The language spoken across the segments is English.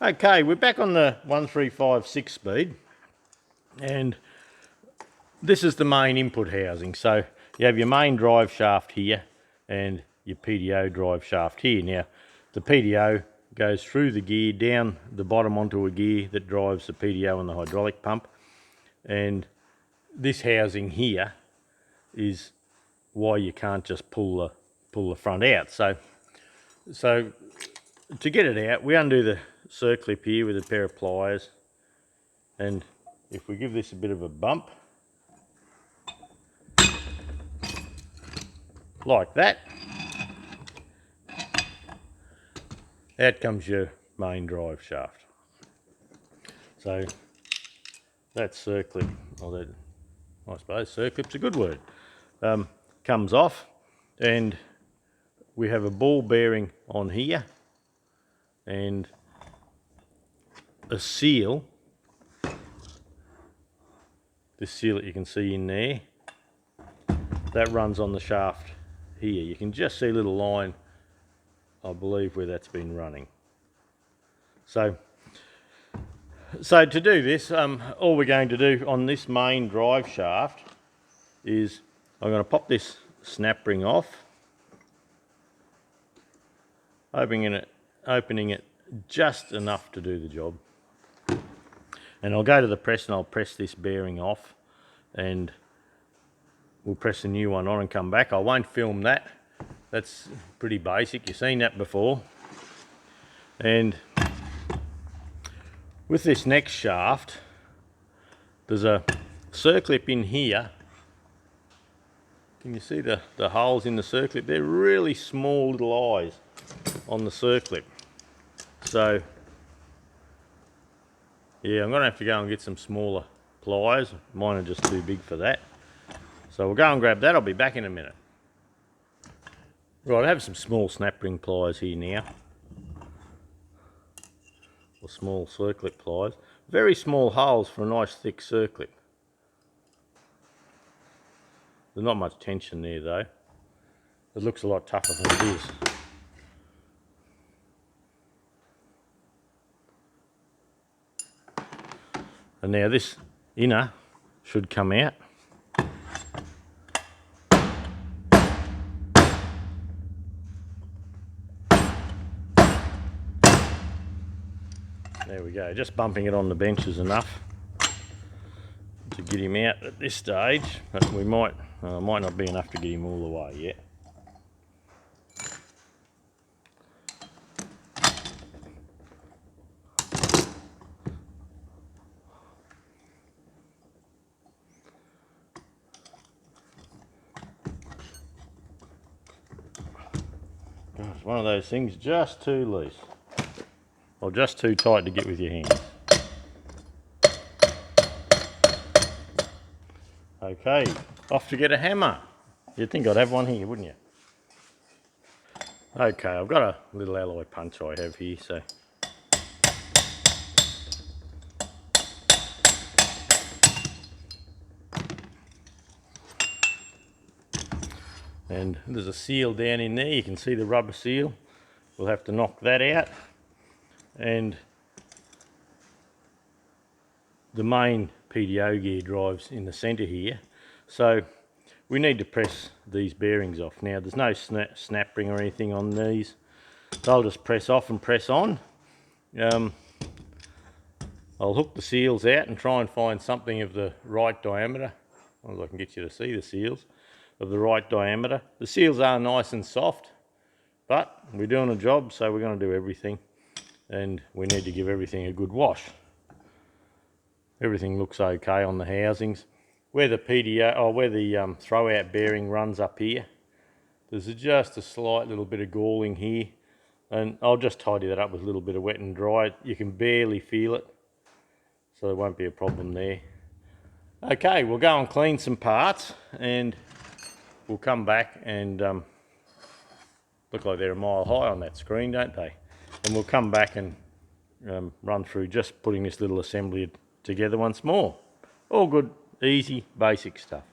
Okay, we're back on the 135 6-speed, and this is the main input housing. So you have your main drive shaft here and your PDO drive shaft here. Now the PDO goes through the gear down the bottom onto a gear that drives the PDO and the hydraulic pump, and this housing here is why you can't just pull the front out. So to get it out, we undo the circlip here with a pair of pliers, and if we give this a bit of a bump like that, out comes your main drive shaft. So that circlip, or that, I suppose circlip's a good word, comes off, and we have a ball bearing on here and a seal. This seal that you can see in there, that runs on the shaft here. You can just see a little line, I believe, where that's been running. So to do this, all we're going to do on this main drive shaft is I'm going to pop this snap ring off, opening it just enough to do the job. And I'll go to the press and I'll press this bearing off, and we'll press a new one on and come back. I won't film that. That's pretty basic. You've seen that before. And with this next shaft, there's a circlip in here. Can you see the holes in the circlip? They're really small little eyes on the circlip. So yeah, I'm gonna have to go and get some smaller pliers. Mine are just too big for that. So we'll go and grab that. I'll be back in a minute. Right, I have some small snap ring pliers here now. Or small circlip pliers. Very small holes for a nice thick circlip. There's not much tension there though. It looks a lot tougher than it is. And now this inner should come out. There we go, just bumping it on the bench is enough to get him out at this stage, but we might not be enough to get him all the way yet. It's one of those things just too loose, or just too tight to get with your hands. Okay, off to get a hammer. You'd think I'd have one here, wouldn't you? Okay, I've got a little alloy punch I have here, so and there's a seal down in there. You can see the rubber seal. We'll have to knock that out, and the main PDO gear drives in the centre here, so we need to press these bearings off. Now there's no snap ring or anything on these. They'll just press off and press on. I'll hook the seals out and try and find something of the right diameter. As I can get you to see the seals of the right diameter. The seals are nice and soft, but we're doing a job, so we're going to do everything, and we need to give everything a good wash. Everything looks okay on the housings. Where the PDO, or where the throw-out bearing runs up here, there's just a slight little bit of galling here, and I'll just tidy that up with a little bit of wet and dry. You can barely feel it, so there won't be a problem there. Okay, we'll go and clean some parts, and we'll come back and look like they're a mile high on that screen, don't they? And we'll come back and run through just putting this little assembly together once more. All good, easy, basic stuff.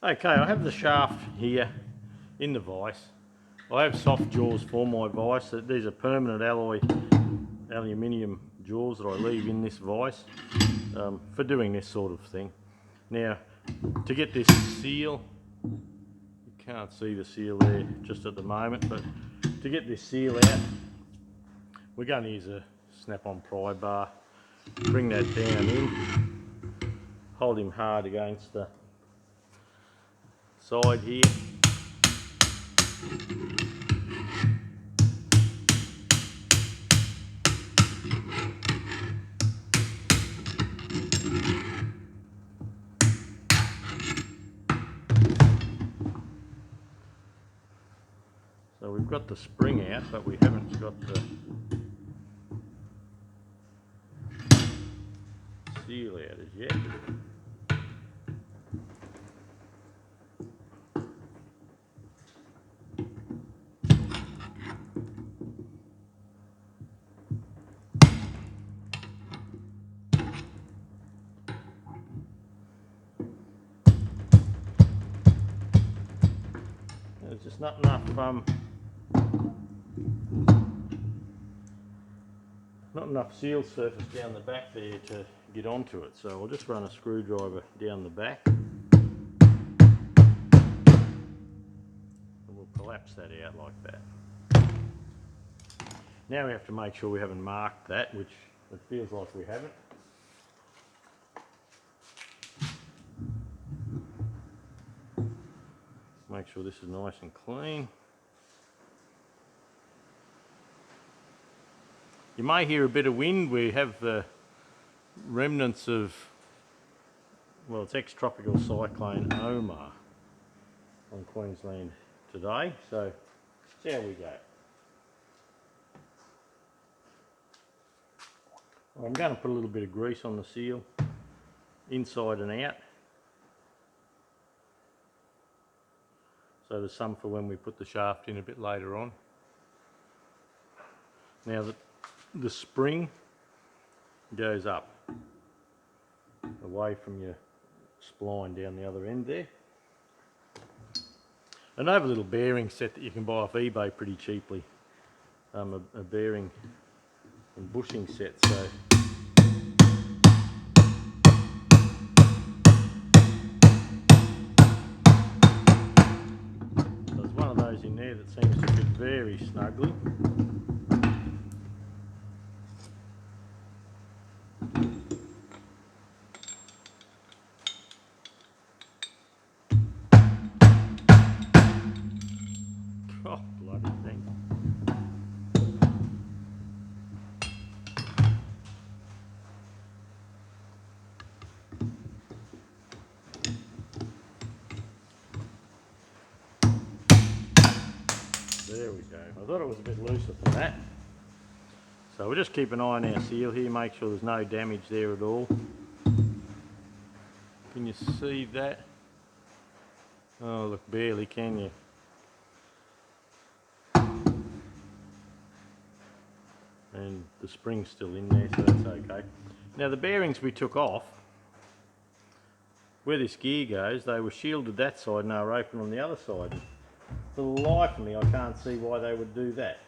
Okay, I have the shaft here in the vise, I have soft jaws for my vise. These are permanent alloy aluminium jaws that I leave in this vise for doing this sort of thing. Now, to get this seal, you can't see the seal there just at the moment, but to get this seal out, we're going to use a snap-on pry bar. Bring that down in, hold him hard against the side here. So we've got the spring out, but we haven't got the seal out as yet. There's just not enough seal surface down the back there to get onto it, so I'll just run a screwdriver down the back and we'll collapse that out like that. Now we have to make sure we haven't marked that, which it feels like we haven't. Make sure this is nice and clean. You may hear a bit of wind. We have the remnants of, well, it's ex-tropical cyclone Omar on Queensland today, so see how we go. I'm going to put a little bit of grease on the seal, inside and out. So there's some for when we put the shaft in a bit later on. Now the spring goes up away from your spline down the other end there. And I have a little bearing set that you can buy off eBay pretty cheaply. A bearing and bushing set. So there's one of those in there that seems to fit very snugly. Oh, bloody thing. There we go. I thought it was a bit looser than that. So we'll just keep an eye on our seal here, make sure there's no damage there at all. Can you see that? Oh look, barely, can you? And the spring's still in there, so that's okay. Now the bearings we took off, where this gear goes, they were shielded that side and they were open on the other side. For the life of me, I can't see why they would do that.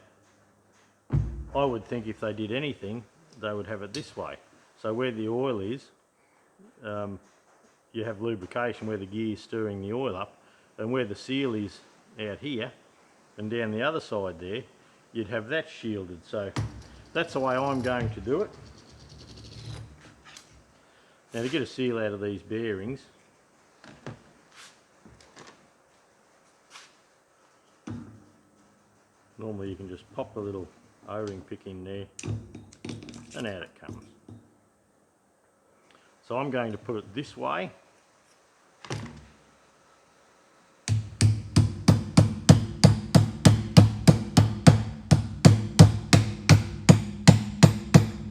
I would think if they did anything, they would have it this way. So where the oil is, you have lubrication where the gear is stirring the oil up, and where the seal is out here, and down the other side there, you'd have that shielded. So that's the way I'm going to do it. Now to get a seal out of these bearings, normally you can just pop a little O-ring pick in there and out it comes. So I'm going to put it this way.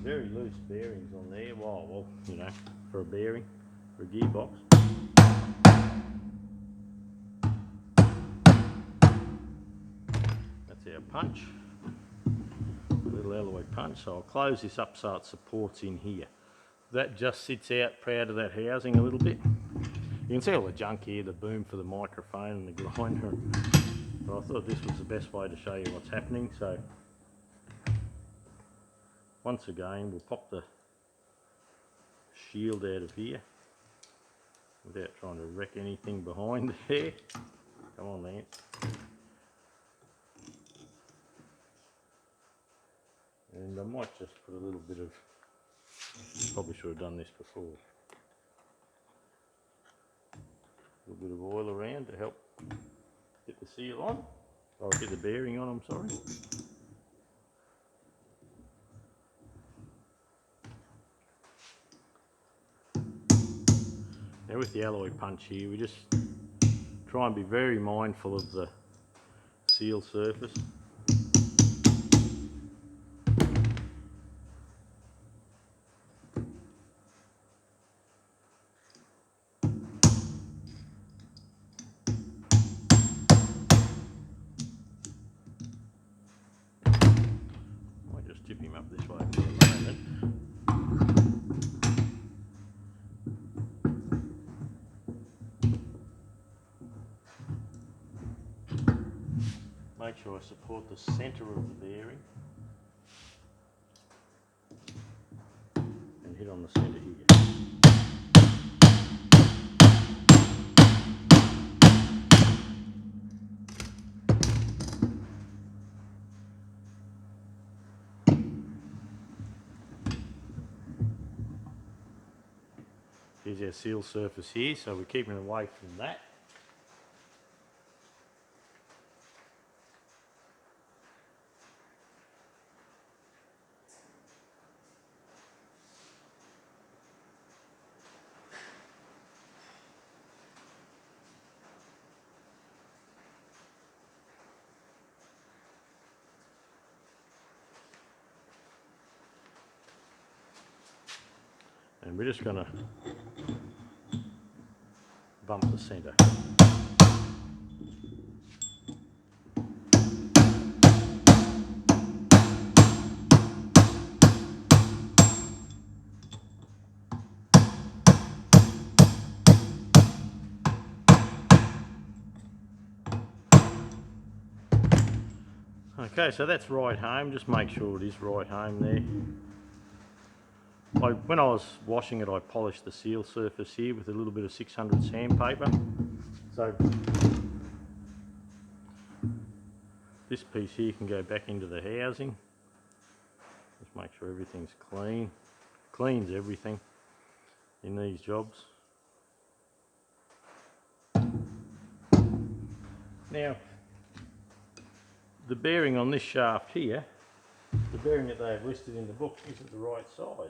Very loose bearings on there, well, you know, for a bearing, for a gearbox. That's our punch, a little alloy punch. So I'll close this up so it supports in here. That just sits out proud of that housing a little bit. You can see all the junk here, the boom for the microphone and the grinder, But I thought this was the best way to show you what's happening. So once again, we'll pop the shield out of here without trying to wreck anything behind there. Come on, Lance. And I might just put a little bit of, probably should have done this before, a little bit of oil around to help get the seal on, or get the bearing on, I'm sorry. Now with the alloy punch here, we just try and be very mindful of the seal surface. Might just tip him up this way for the moment. Make sure I support the centre of the bearing and hit on the centre here. Here's our seal surface here, so we're keeping away from that. And we're just going to bump the centre. Okay, so that's right home. Just make sure it is right home there. When I was washing it, I polished the seal surface here with a little bit of 600 sandpaper. So this piece here can go back into the housing. Just make sure everything's clean. Cleans everything in these jobs. Now, the bearing on this shaft here, the bearing that they have listed in the book, isn't the right size.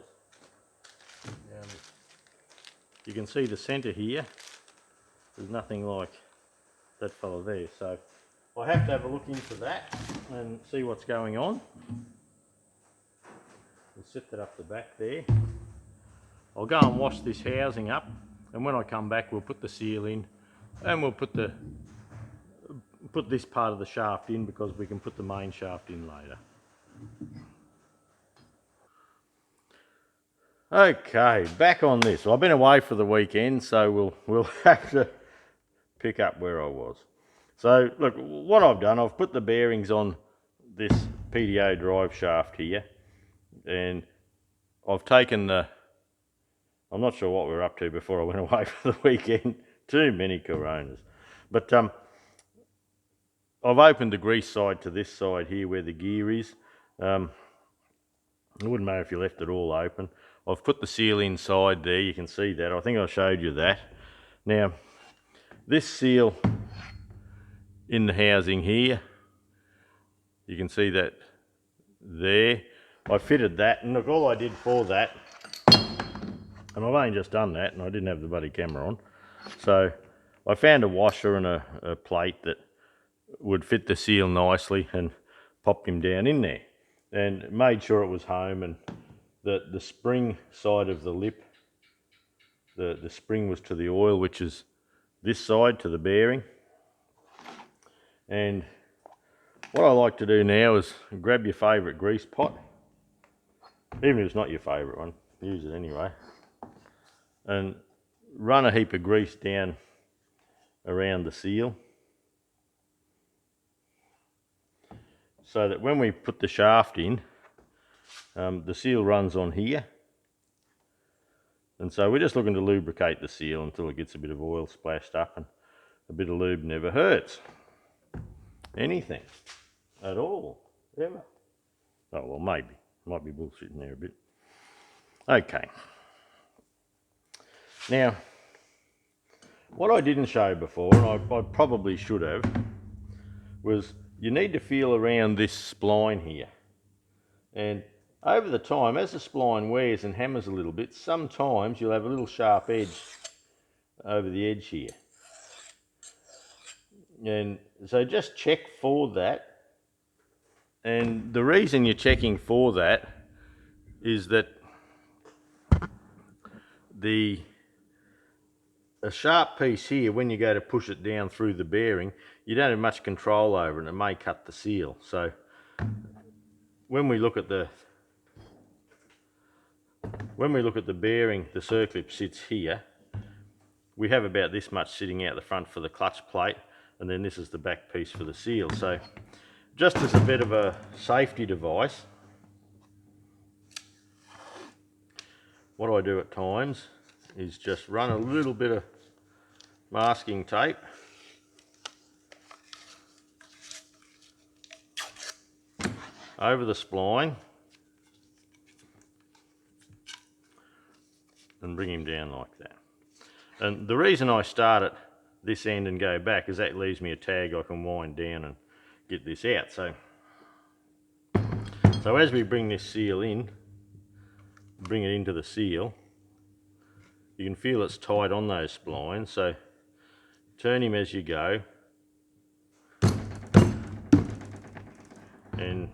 You can see the centre here, there's nothing like that fella there, so I have to have a look into that and see what's going on. We'll set that up the back there. I'll go and wash this housing up, and when I come back we'll put the seal in and we'll put this part of the shaft in, because we can put the main shaft in later. Okay, back on this. Well, I've been away for the weekend, so we'll have to pick up where I was. So look, what I've done, I've put the bearings on this PDO drive shaft here, and I've taken the, I'm not sure what we were up to before I went away for the weekend. Too many coronas. But I've opened the grease side to this side here where the gear is. It wouldn't matter if you left it all open. I've put the seal inside there, you can see that. I think I showed you that. Now, this seal in the housing here, you can see that there. I fitted that, and look, all I did for that, and I've only just done that, and I didn't have the bloody camera on. So I found a washer and a plate that would fit the seal nicely and popped him down in there. And made sure it was home, and the spring side of the lip, the spring was to the oil, which is this side to the bearing. And what I like to do now is grab your favourite grease pot, even if it's not your favourite one, use it anyway, and run a heap of grease down around the seal. so that when we put the shaft in, the seal runs on here. And so we're just looking to lubricate the seal until it gets a bit of oil splashed up, and a bit of lube never hurts. Anything at all, ever. Oh, well, maybe. Might be bullshitting there a bit. Okay. Now, what I didn't show before, and I probably should have, was you need to feel around this spline here. And over the time, as the spline wears and hammers a little bit, sometimes you'll have a little sharp edge over the edge here. And so just check for that. And the reason you're checking for that is that a sharp piece here, when you go to push it down through the bearing, you don't have much control over it and it may cut the seal. So when we look at the bearing, the circlip sits here. We have about this much sitting out the front for the clutch plate, and then this is the back piece for the seal. So just as a bit of a safety device, what I do at times is just run a little bit of masking tape over the spline and bring him down like that. And the reason I start at this end and go back is that leaves me a tag I can wind down and get this out. So as we bring this seal in, bring it into the seal, you can feel it's tight on those splines, so turn him as you go, and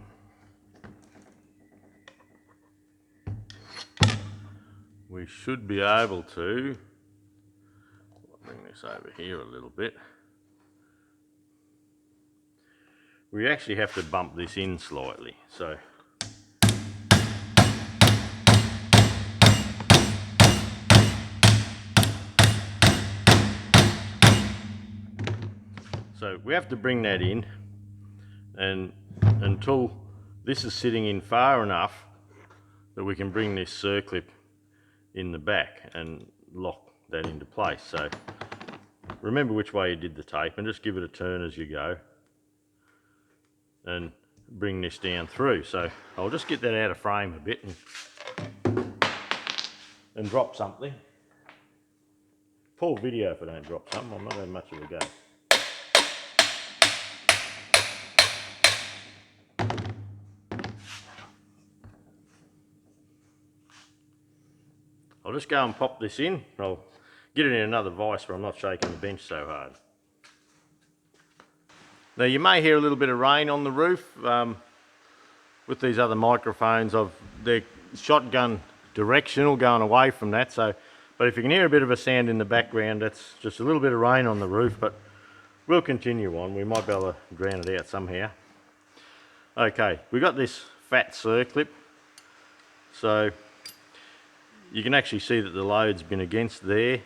we should be able to bring this over here a little bit. We actually have to bump this in slightly, so we have to bring that in, and until this is sitting in far enough that we can bring this circlip in the back and lock that into place. So remember which way you did the tape and just give it a turn as you go and bring this down through. So I'll just get that out of frame a bit and drop something. Pull video if I don't drop something. I'm not having much of a go. I'll just go and pop this in. I'll get it in another vise where I'm not shaking the bench so hard. Now you may hear a little bit of rain on the roof. With these other microphones, they're shotgun directional, going away from that. But if you can hear a bit of a sound in the background, that's just a little bit of rain on the roof, but we'll continue on. We might be able to drown it out somehow. Okay, we've got this fat circlip. So you can actually see that the load's been against there.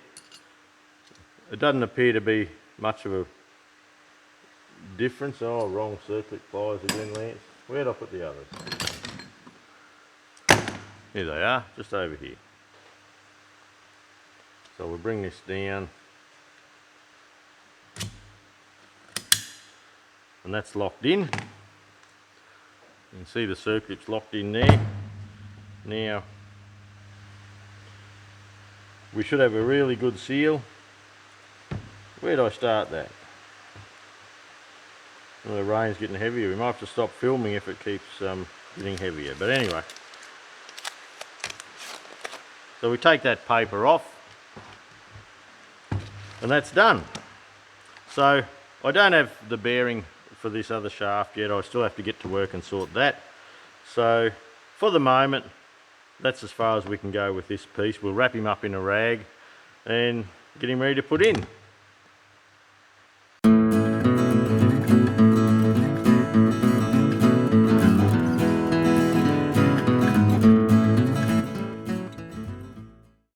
It doesn't appear to be much of a difference. Oh, wrong circlip pliers again, Lance. Where'd I put the others? Here they are, just over here. So we'll bring this down. And that's locked in. You can see the circlip's locked in there. Now, we should have a really good seal. Where do I start that? Well, the rain's getting heavier. We might have to stop filming if it keeps getting heavier. But anyway, so we take that paper off, and that's done. So I don't have the bearing for this other shaft yet. I still have to get to work and sort that. So for the moment, that's as far as we can go with this piece. We'll wrap him up in a rag and get him ready to put in.